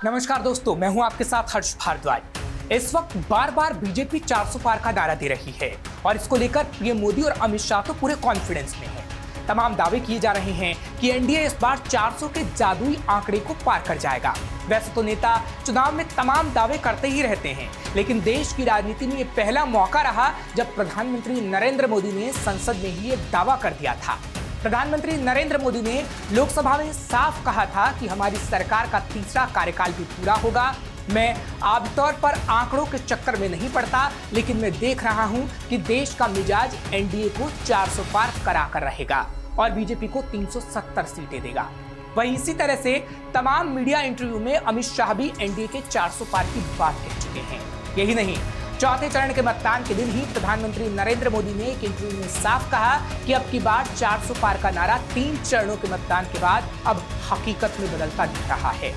नमस्कार दोस्तों, मैं हूं आपके साथ हर्ष भारद्वाज। इस वक्त बार बार बीजेपी 400 पार का नारा दे रही है और इसको लेकर पीएम मोदी और अमित शाह तो पूरे कॉन्फिडेंस में हैं। तमाम दावे किए जा रहे हैं कि एनडीए इस बार 400 के जादुई आंकड़े को पार कर जाएगा। वैसे तो नेता चुनाव में तमाम दावे करते ही रहते हैं, लेकिन देश की राजनीति में ये पहला मौका रहा जब प्रधानमंत्री नरेंद्र मोदी ने संसद में ही ये दावा कर दिया था। प्रधानमंत्री नरेंद्र मोदी ने लोकसभा में साफ कहा था कि हमारी सरकार का तीसरा कार्यकाल भी पूरा होगा। मैं आमतौर पर आंकड़ों के चक्कर में नहीं पड़ता, लेकिन मैं देख रहा हूं कि देश का मिजाज एनडीए को 400 पार करा कर रहेगा और बीजेपी को 370 सीटें देगा। वहीं इसी तरह से तमाम मीडिया इंटरव्यू में अमित शाह भी एनडीए के 400 पार की बात कह चुके हैं। यही नहीं, चौथे चरण के मतदान के दिन ही प्रधानमंत्री नरेंद्र मोदी ने एक इंटरव्यू में साफ कहा कि अब की बार 400 पार का नारा 3 चरणों के मतदान के बाद अब हकीकत में बदलता दिख रहा है।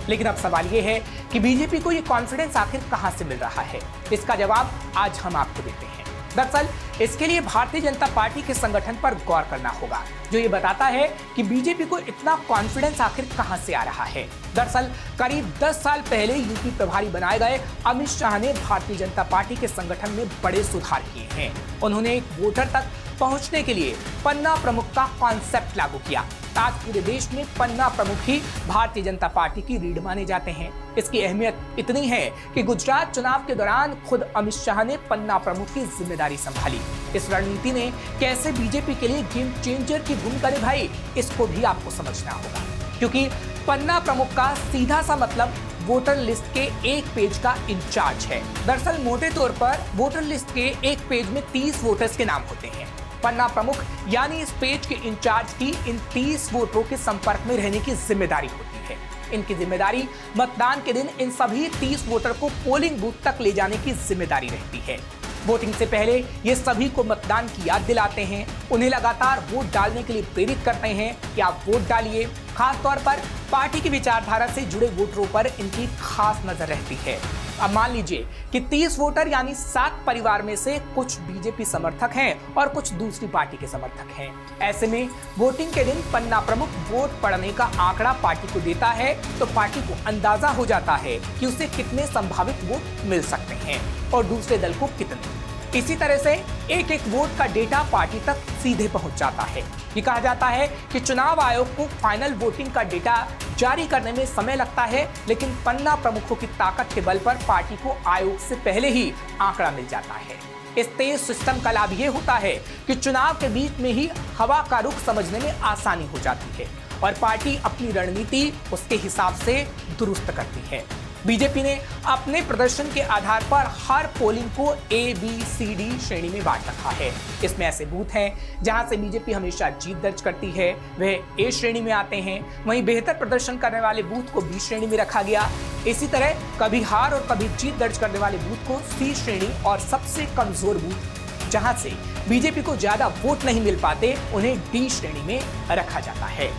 लेकिन अब सवाल ये है कि बीजेपी को ये कॉन्फिडेंस आखिर कहां से मिल रहा है? इसका जवाब आज हम आपको देते हैं। दरअसल इसके लिए भारतीय जनता पार्टी के संगठन पर गौर करना होगा, जो ये बताता है कि बीजेपी को इतना कॉन्फिडेंस आखिर कहां से आ रहा है। दरअसल करीब 10 साल पहले यूपी प्रभारी बनाए गए अमित शाह ने भारतीय जनता पार्टी के संगठन में बड़े सुधार किए हैं। उन्होंने एक वोटर तक पहुंचने के लिए पन्ना प्रमुख का कॉन्सेप्ट लागू किया। आज पूरे देश में पन्ना प्रमुख ही भारतीय जनता पार्टी की रीढ़ माने जाते हैं। इसकी अहमियत इतनी है कि गुजरात चुनाव के दौरान खुद अमित शाह ने पन्ना प्रमुख की जिम्मेदारी संभाली। इस रणनीति ने कैसे बीजेपी के लिए गेम चेंजर की भूमिका निभाई, इसको भी आपको समझना होगा, क्योंकि पन्ना प्रमुख का सीधा सा मतलब वोटर लिस्ट के एक पेज का इंचार्ज है। दरअसल मोटे तौर पर वोटर लिस्ट के एक पेज में 30 वोटर्स के नाम होते हैं। पन्ना प्रमुख यानी इस पेज के इंचार्ज की इन 30 वोटरों के संपर्क में रहने की जिम्मेदारी होती है। इनकी जिम्मेदारी मतदान के दिन इन सभी 30 वोटर को पोलिंग बूथ तक ले जाने की जिम्मेदारी रहती है। वोटिंग से पहले ये सभी को मतदान की याद दिलाते हैं, उन्हें लगातार वोट डालने के लिए प्रेरित करते हैं कि आप वोट डालिए। खास तौर पर पार्टी की विचारधारा से जुड़े वोटरों पर इनकी खास नजर रहती है। अब मान लीजिए कि 30 वोटर यानी 7 परिवार में से कुछ बीजेपी समर्थक हैं और कुछ दूसरी पार्टी के समर्थक हैं। ऐसे में वोटिंग के दिन पन्ना प्रमुख वोट पड़ने का आंकड़ा पार्टी को देता है, तो पार्टी को अंदाजा हो जाता है कि उसे कितने संभावित वोट मिल सकते हैं और दूसरे दल को कितने। इसी तरह से एक एक वोट का डेटा पार्टी तक सीधे पहुंच जाता है। ये कहा जाता है कि चुनाव आयोग को फाइनल वोटिंग का डेटा जारी करने में समय लगता है, लेकिन पन्ना प्रमुखों की ताकत के बल पर पार्टी को आयोग से पहले ही आंकड़ा मिल जाता है। इस तेज सिस्टम का लाभ ये होता है कि चुनाव के बीच में ही हवा का रुख समझने में आसानी हो जाती है और पार्टी अपनी रणनीति उसके हिसाब से दुरुस्त करती है। बीजेपी ने अपने प्रदर्शन के आधार पर हर पोलिंग को A, B, C, D श्रेणी में बांट रखा है। इसमें ऐसे बूथ हैं जहां से बीजेपी हमेशा जीत दर्ज करती है, वह A श्रेणी में आते हैं। वहीं बेहतर प्रदर्शन करने वाले बूथ को B श्रेणी में रखा गया। इसी तरह कभी हार और कभी जीत दर्ज करने वाले बूथ को C श्रेणी और सबसे कमजोर बूथ जहां से बीजेपी को ज्यादा वोट नहीं मिल पाते, उन्हें D श्रेणी में रखा जाता है।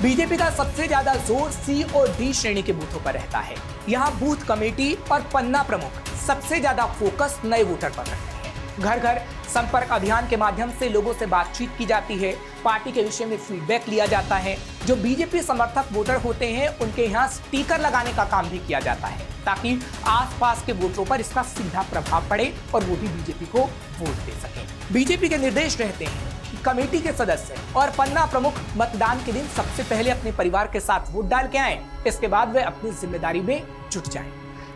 बीजेपी का सबसे ज्यादा जोर C और D श्रेणी के बूथों पर रहता है। यहाँ बूथ कमेटी और पन्ना प्रमुख सबसे ज्यादा फोकस नए वोटर पर रखते हैं। घर घर संपर्क अभियान के माध्यम से लोगों से बातचीत की जाती है, पार्टी के विषय में फीडबैक लिया जाता है। जो बीजेपी समर्थक वोटर होते हैं उनके यहाँ स्टिकर लगाने का काम भी किया जाता है, ताकि आसपास के वोटरों पर इसका सीधा प्रभाव पड़े और वो भी बीजेपी को वोट दे सकें। बीजेपी के निर्देश रहते हैं कि कमेटी के सदस्य और पन्ना प्रमुख मतदान के दिन सबसे पहले अपने परिवार के साथ वोट डाल के आएं, इसके बाद वे अपनी जिम्मेदारी में जुट जाएं।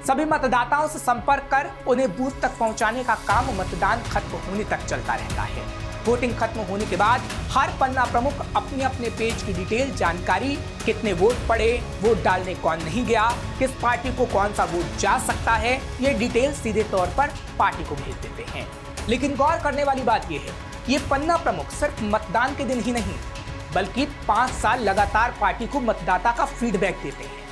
सभी मतदाताओं से संपर्क कर उन्हें बूथ तक पहुंचाने का काम मतदान खत्म होने तक चलता रहता है। वोटिंग खत्म होने के बाद हर पन्ना प्रमुख अपने अपने पेज की डिटेल जानकारी, कितने वोट पड़े, वोट डालने कौन नहीं गया, किस पार्टी को कौन सा वोट जा सकता है, ये डिटेल सीधे तौर पर पार्टी को भेज देते हैं। लेकिन गौर करने वाली बात यह है, ये पन्ना प्रमुख सिर्फ मतदान के दिन ही नहीं, बल्कि 5 साल लगातार पार्टी को मतदाता का फीडबैक देते हैं।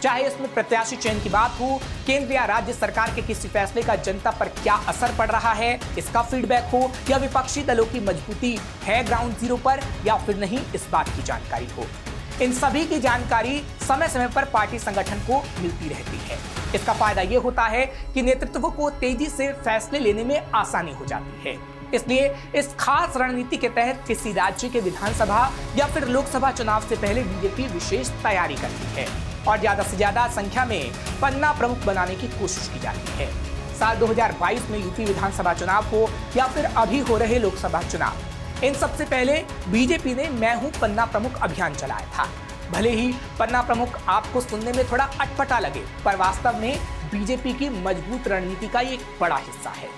चाहे इसमें प्रत्याशी चयन की बात हो, केंद्र या राज्य सरकार के किसी फैसले का जनता पर क्या असर पड़ रहा है, इसका फीडबैक हो, या विपक्षी दलों की मजबूती है ग्राउंड जीरो पर या फिर नहीं, इस बात की जानकारी हो। इन सभी की जानकारी समय समय पर पार्टी संगठन को मिलती रहती है। इसका फायदा ये होता है कि नेतृत्व को तेजी से फैसले लेने में आसानी हो जाती है। इसलिए इस खास रणनीति के तहत किसी राज्य के विधानसभा या फिर लोकसभा चुनाव से पहले बीजेपी विशेष तैयारी करती है। और ज्यादा से ज्यादा संख्या में पन्ना प्रमुख बनाने की कोशिश की जाती है। साल 2022 में यूपी विधानसभा चुनाव हो या फिर अभी हो रहे लोकसभा चुनाव, इन सबसे पहले बीजेपी ने मैं हूं पन्ना प्रमुख अभियान चलाया था। भले ही पन्ना प्रमुख आपको सुनने में थोड़ा अटपटा लगे, पर वास्तव में बीजेपी की मजबूत रणनीति का एक बड़ा हिस्सा है।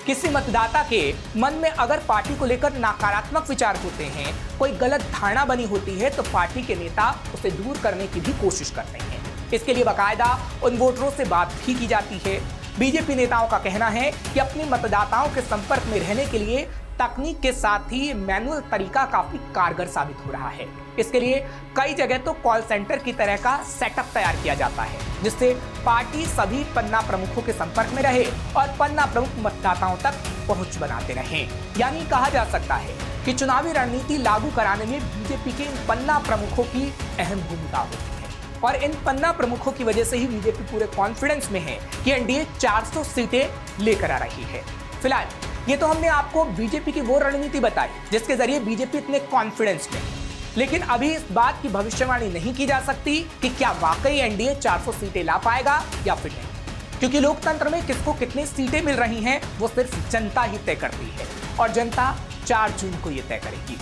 किसी मतदाता के मन में अगर पार्टी को लेकर नकारात्मक विचार होते हैं, कोई गलत धारणा बनी होती है, तो पार्टी के नेता उसे दूर करने की भी कोशिश करते हैं। इसके लिए बाकायदा उन वोटरों से बात भी की जाती है। बीजेपी नेताओं का कहना है कि अपने मतदाताओं के संपर्क में रहने के लिए तकनीक के साथ ही मैनुअल तरीका काफी कारगर साबित हो रहा है। इसके लिए कई जगह तो कॉल सेंटर की तरह का सेटअप तैयार किया जाता है, जिससे पार्टी सभी पन्ना प्रमुखों के संपर्क में रहे और पन्ना प्रमुख मतदाताओं तक पहुंच बनाते रहें। यानी कहा जा सकता है कि चुनावी रणनीति लागू कराने में बीजेपी के इन पन्ना प्रमुखों की अहम भूमिका होती है। और इन पन्ना प्रमुखों की वजह से ही बीजेपी पूरे कॉन्फिडेंस में है कि एनडीए 400 सीटें लेकर आ रही है। फिलहाल ये तो हमने आपको बीजेपी की वो रणनीति बताई जिसके जरिए बीजेपी इतने कॉन्फिडेंस में है, लेकिन अभी इस बात की भविष्यवाणी नहीं की जा सकती कि क्या वाकई एनडीए 400 सीटें ला पाएगा या फिर नहीं, क्योंकि लोकतंत्र में किसको कितनी सीटें मिल रही हैं वो सिर्फ जनता ही तय करती है और जनता 4 जून को ये तय करेगी।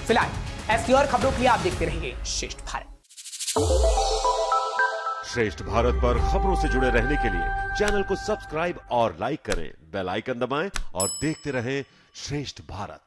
फिलहाल ऐसी और खबरों के लिए आप देखते रहिए श्रेष्ठ भारत। श्रेष्ठ भारत पर खबरों से जुड़े रहने के लिए चैनल को सब्सक्राइब और लाइक करें, बेल आइकन दबाएं और देखते रहें श्रेष्ठ भारत।